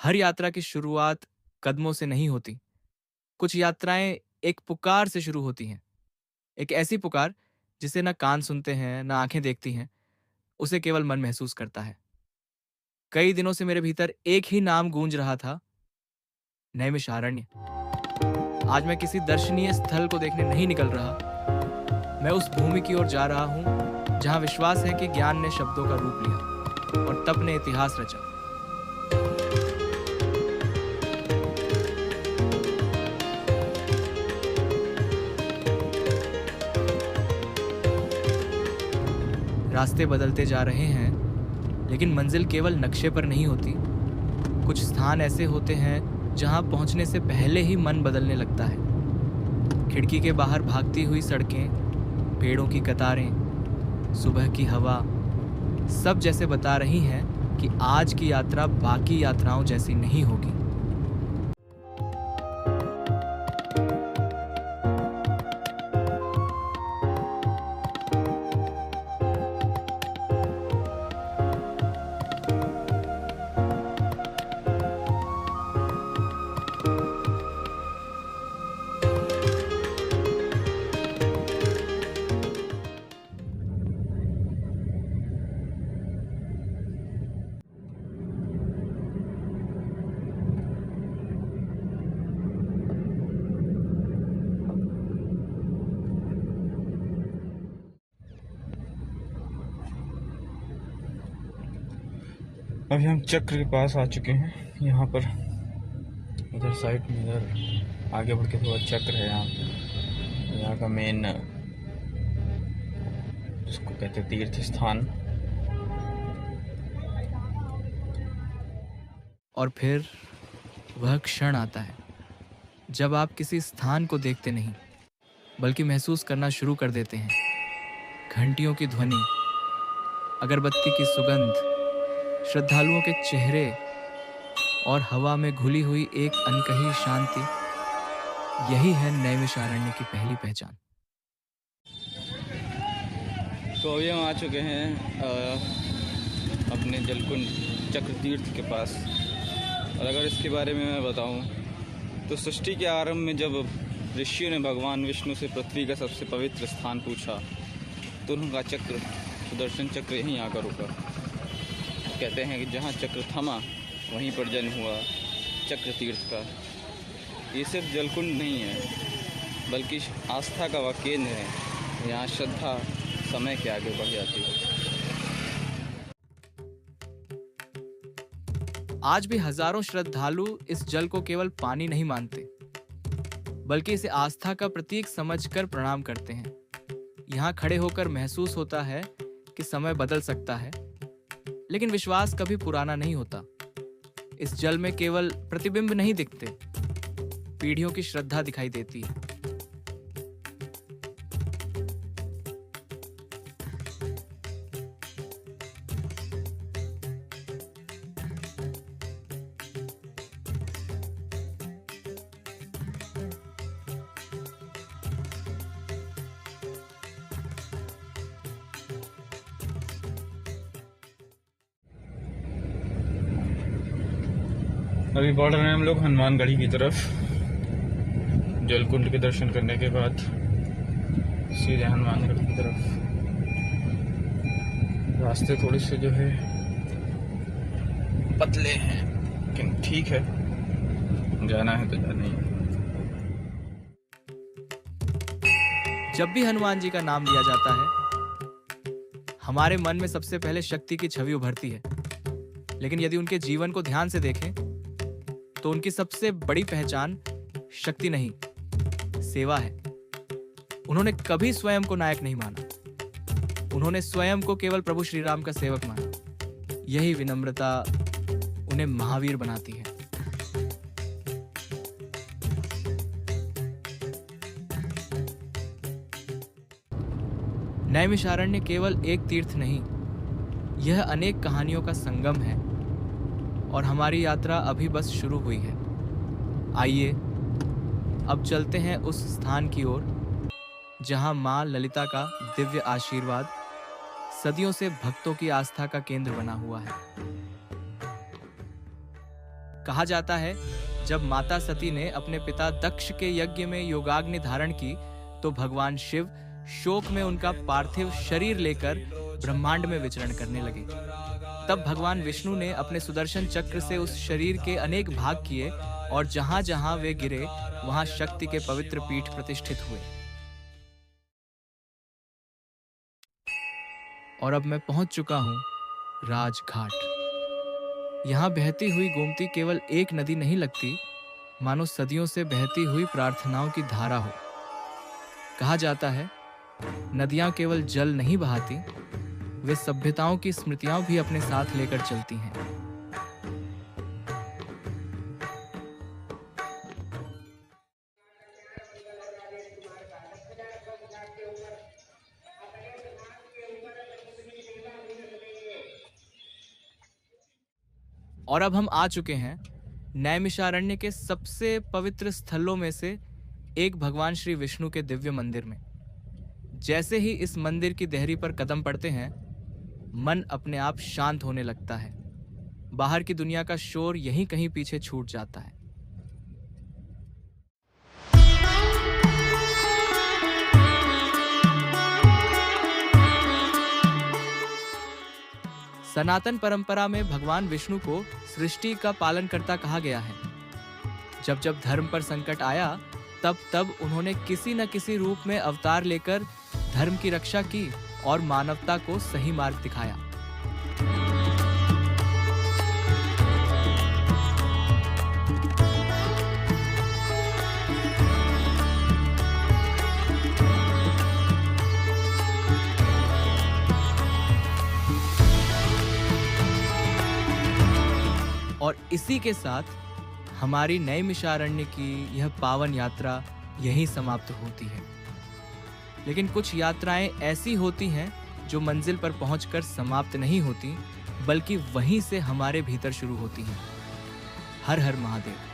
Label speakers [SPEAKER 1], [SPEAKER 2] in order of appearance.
[SPEAKER 1] हर यात्रा की शुरुआत कदमों से नहीं होती। कुछ यात्राएं एक पुकार से शुरू होती हैं। एक ऐसी पुकार जिसे ना कान सुनते हैं, ना आंखें देखती हैं, उसे केवल मन महसूस करता है। कई दिनों से मेरे भीतर एक ही नाम गूंज रहा था, नैमिषारण्य। आज मैं किसी दर्शनीय स्थल को देखने नहीं निकल रहा। मैं उस भूमि की ओर जा रहा हूँ जहाँ विश्वास है कि ज्ञान ने शब्दों का रूप लिया और तप ने इतिहास रचा। रास्ते बदलते जा रहे हैं, लेकिन मंजिल केवल नक्शे पर नहीं होती। कुछ स्थान ऐसे होते हैं जहां पहुंचने से पहले ही मन बदलने लगता है। खिड़की के बाहर भागती हुई सड़कें, पेड़ों की कतारें, सुबह की हवा, सब जैसे बता रही हैं कि आज की यात्रा बाकी यात्राओं जैसी नहीं होगी।
[SPEAKER 2] अभी हम चक्र के पास आ चुके हैं। यहाँ पर इधर साइड में इधर आगे बढ़ के थोड़ा चक्र है। यहाँ पे यहाँ का मेन जिसको कहते हैं तीर्थ स्थान।
[SPEAKER 1] और फिर वह क्षण आता है जब आप किसी स्थान को देखते नहीं, बल्कि महसूस करना शुरू कर देते हैं। घंटियों की ध्वनि, अगरबत्ती की सुगंध, श्रद्धालुओं के चेहरे और हवा में घुली हुई एक अनकही शांति, यही है नैमिषारण्य की पहली पहचान।
[SPEAKER 2] तो अभी हम आ चुके हैं अपने जलकुंड चक्र तीर्थ के पास। और अगर इसके बारे में मैं बताऊं तो सृष्टि के आरंभ में जब ऋषियों ने भगवान विष्णु से पृथ्वी का सबसे पवित्र स्थान पूछा तो उनका चक्र, सुदर्शन चक्र, यहीं आकर रुका। कहते हैं कि जहाँ चक्र थमा वहीं पर जन्म हुआ चक्र तीर्थ का। ये सिर्फ जलकुंड नहीं है बल्कि आस्था का वह केंद्र है। यहाँ श्रद्धा समय के आगे बढ़ जाती है।
[SPEAKER 1] आज भी हजारों श्रद्धालु इस जल को केवल पानी नहीं मानते, बल्कि इसे आस्था का प्रतीक समझकर प्रणाम करते हैं। यहाँ खड़े होकर महसूस होता है कि समय बदल सकता है, लेकिन विश्वास कभी पुराना नहीं होता। इस जल में केवल प्रतिबिंब नहीं दिखते, पीढ़ियों की श्रद्धा दिखाई देती है।
[SPEAKER 2] अभी बढ़ रहे हैं हम लोग हनुमानगढ़ी की तरफ। जलकुंड के दर्शन करने के बाद सीधे हनुमानगढ़ की तरफ। रास्ते थोड़े से जो है पतले हैं, लेकिन ठीक है, जाना है तो जाना ही है।
[SPEAKER 1] जब भी हनुमान जी का नाम लिया जाता है, हमारे मन में सबसे पहले शक्ति की छवि उभरती है। लेकिन यदि उनके जीवन को ध्यान से देखें तो उनकी सबसे बड़ी पहचान शक्ति नहीं, सेवा है। उन्होंने कभी स्वयं को नायक नहीं माना। उन्होंने स्वयं को केवल प्रभु श्री राम का सेवक माना। यही विनम्रता उन्हें महावीर बनाती है। नैमिषारण्य केवल एक तीर्थ नहीं, यह अनेक कहानियों का संगम है और हमारी यात्रा अभी बस शुरू हुई है। आइए अब चलते हैं उस स्थान की ओर जहां मां ललिता का दिव्य आशीर्वाद सदियों से भक्तों की आस्था का केंद्र बना हुआ है। कहा जाता है, जब माता सती ने अपने पिता दक्ष के यज्ञ में योगाग्नि धारण की, तो भगवान शिव शोक में उनका पार्थिव शरीर लेकर ब्रह्मांड में विचरण करने लगे। तब भगवान विष्णु ने अपने सुदर्शन चक्र से उस शरीर के अनेक भाग किए और जहां जहां वे गिरे, वहां शक्ति के पवित्र पीठ प्रतिष्ठित हुए। और अब मैं पहुंच चुका हूं राजघाट। यहाँ बहती हुई गोमती केवल एक नदी नहीं लगती, मानो सदियों से बहती हुई प्रार्थनाओं की धारा हो। कहा जाता है, नदियां केवल जल नहीं बहाती, वे सभ्यताओं की स्मृतियां भी अपने साथ लेकर चलती हैं। और अब हम आ चुके हैं नैमिषारण्य के सबसे पवित्र स्थलों में से एक, भगवान श्री विष्णु के दिव्य मंदिर में। जैसे ही इस मंदिर की देहरी पर कदम पड़ते हैं, मन अपने आप शांत होने लगता है। बाहर की दुनिया का शोर यहीं कहीं पीछे छूट जाता है। सनातन परंपरा में भगवान विष्णु को सृष्टि का पालनकर्ता कहा गया है। जब जब धर्म पर संकट आया, तब तब उन्होंने किसी न किसी रूप में अवतार लेकर धर्म की रक्षा की और मानवता को सही मार्ग दिखाया। और इसी के साथ हमारी नैमिषारण्य की यह पावन यात्रा यहीं समाप्त होती है। लेकिन कुछ यात्राएं ऐसी होती हैं जो मंजिल पर पहुंचकर समाप्त नहीं होती, बल्कि वहीं से हमारे भीतर शुरू होती हैं। हर हर महादेव।